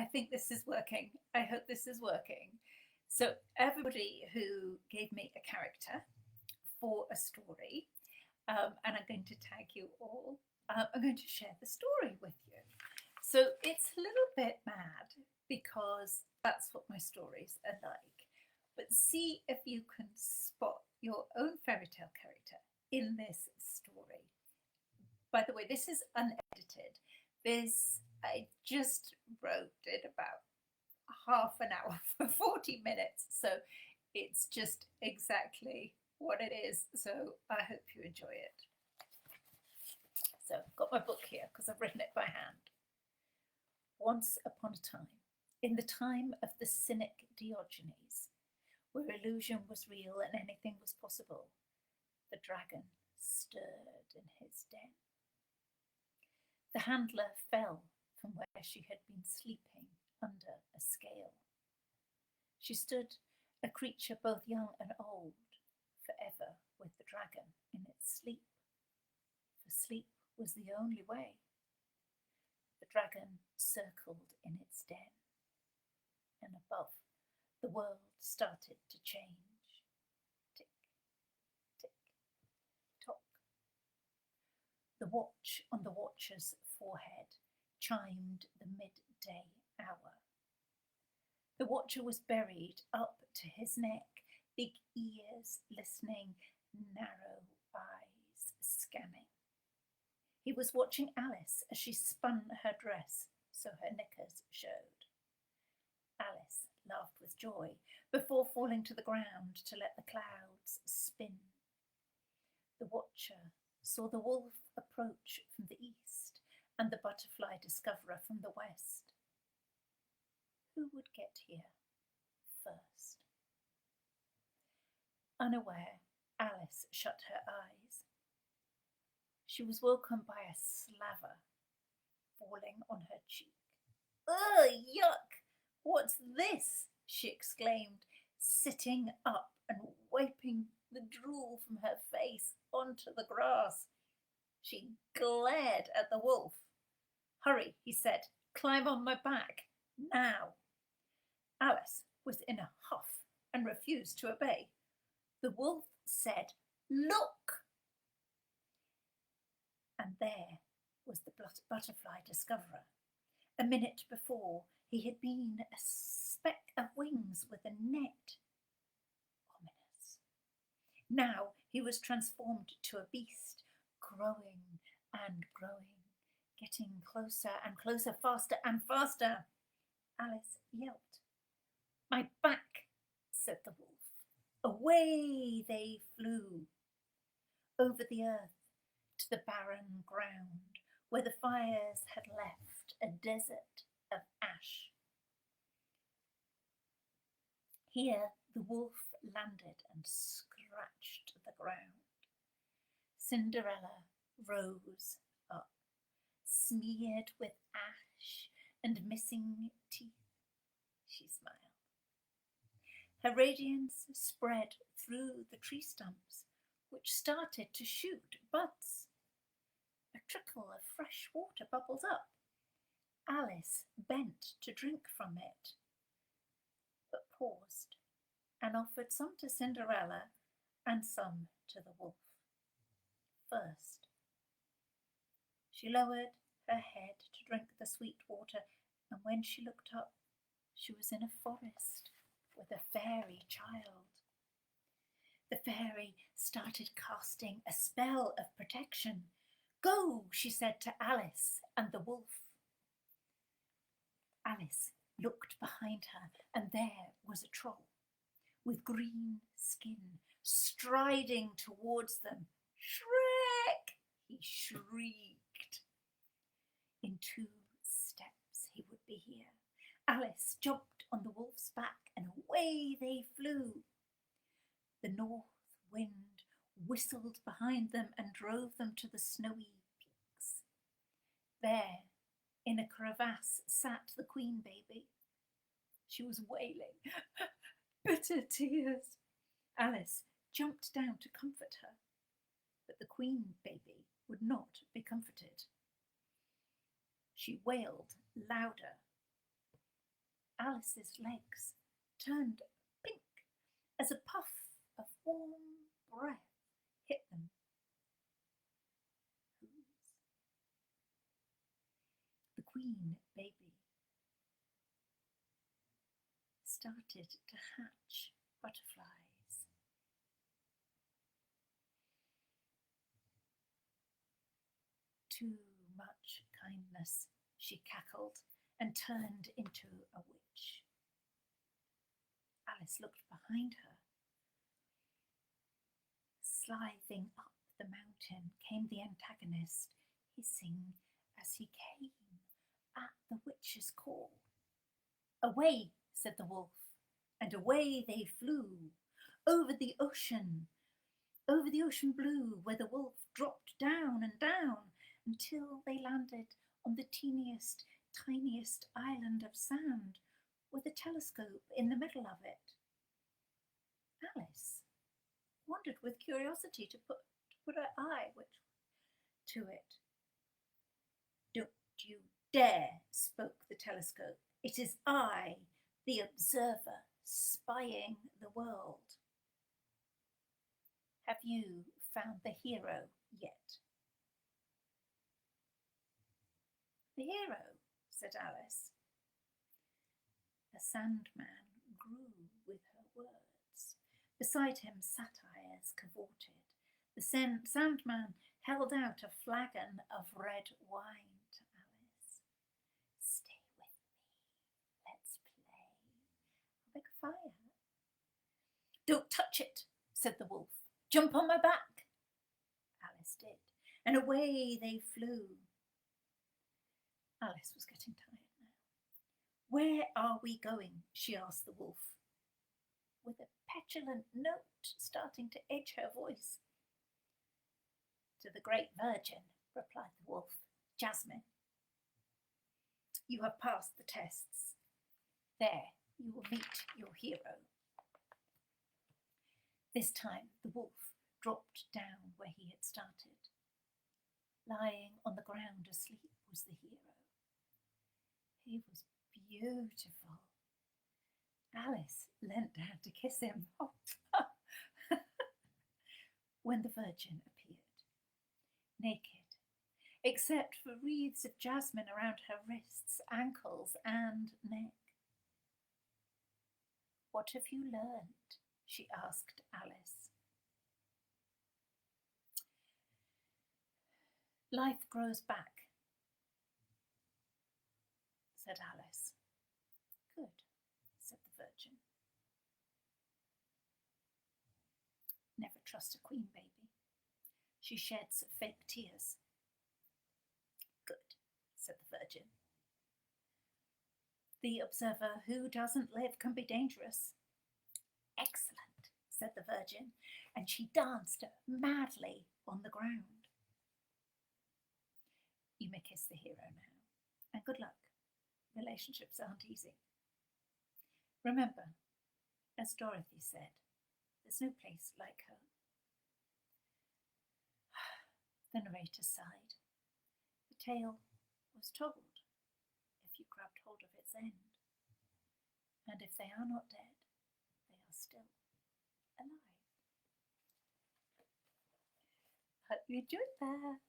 I think this is working. I hope this is working. So, everybody who gave me a character for a story, and I'm going to tag you all, I'm going to share the story with you. So, it's a little bit mad because that's what my stories are like. But see if you can spot your own fairy tale character in this story. By the way, this is unedited. I just wrote it about half an hour for 40 minutes. So it's just exactly what it is. So I hope you enjoy it. So I've got my book here because I've written it by hand. Once upon a time, in the time of the cynic Diogenes, where illusion was real and anything was possible, the dragon stirred in his den. The handler fell from where she had been sleeping under a scale. She stood, a creature both young and old, forever with the dragon in its sleep, for sleep was the only way. The dragon circled in its den, and above, the world started to change. Tick, tick, tock. The watch on the watcher's forehead chimed the midday hour. The watcher was buried up to his neck, big ears listening, narrow eyes scanning. He was watching Alice as she spun her dress so her knickers showed. Alice laughed with joy before falling to the ground to let the clouds spin. The watcher saw the wolf approach from the east and the butterfly discoverer from the west. Who would get here first? Unaware, Alice shut her eyes. She was woken by a slaver falling on her cheek. Ugh, yuck! What's this? She exclaimed, sitting up and wiping the drool from her face onto the grass. She glared at the wolf. Hurry, he said, climb on my back, now. Alice was in a huff and refused to obey. The wolf said, look! And there was the butterfly discoverer. A minute before, he had been a speck of wings with a net. Ominous. Now he was transformed to a beast, growing and growing, getting closer and closer, faster and faster. Alice yelped. My back, said the wolf. Away they flew, over the earth to the barren ground where the fires had left a desert of ash. Here the wolf landed and scratched the ground. Cinderella rose up, smeared with ash and missing teeth. She smiled. Her radiance spread through the tree stumps, which started to shoot buds. A trickle of fresh water bubbled up. Alice bent to drink from it, but paused and offered some to Cinderella and some to the wolf. First, she lowered her head to drink the sweet water, and when she looked up, she was in a forest with a fairy child. The fairy started casting a spell of protection. Go, she said to Alice and the wolf. Alice looked behind her, and there was a troll with green skin striding towards them. Shrek! He shrieked. In 2 steps he would be here. Alice jumped on the wolf's back, and away they flew. The north wind whistled behind them and drove them to the snowy peaks. There, in a crevasse, sat the queen baby. She was wailing bitter tears. Alice jumped down to comfort her, but the queen baby would not be comforted. She wailed louder. Alice's legs turned pink as a puff of warm breath hit them. The queen baby started to hatch butterflies. Too much kindness, she cackled and turned into a witch. Alice looked behind her. Slithing up the mountain came the antagonist, hissing as he came at the witch's call. Away, said the wolf, and away they flew, over the ocean blue, where the wolf dropped down and down until they landed on the teeniest, tiniest island of sand with a telescope in the middle of it. Alice wondered with curiosity to put her eye to it. Don't you dare, spoke the telescope. It is I, the observer, spying the world. Have you found the hero yet? The hero, said Alice. The Sandman grew with her words. Beside him satires cavorted. The Sandman held out a flagon of red wine to Alice. Stay with me, let's play. I'll make a fire. Don't touch it, said the wolf. Jump on my back. Alice did, and away they flew. Alice was getting tired now. Where are we going? She asked the wolf, with a petulant note starting to edge her voice. To the Great Virgin, replied the wolf, Jasmine. You have passed the tests. There you will meet your hero. This time the wolf dropped down where he had started. Lying on the ground asleep was the hero. He was beautiful. Alice leant down to kiss him. When the Virgin appeared, naked, except for wreaths of jasmine around her wrists, ankles, and neck. What have you learned? She asked Alice. Life grows back, said Alice. Good, said the Virgin. Never trust a queen baby. She sheds fake tears. Good, said the Virgin. The observer who doesn't live can be dangerous. Excellent, said the Virgin, and she danced madly on the ground. You may kiss the hero now, and good luck. Relationships aren't easy. Remember, as Dorothy said, there's no place like home. The narrator sighed. The tale was told if you grabbed hold of its end. And if they are not dead, they are still alive. Hope you enjoyed that.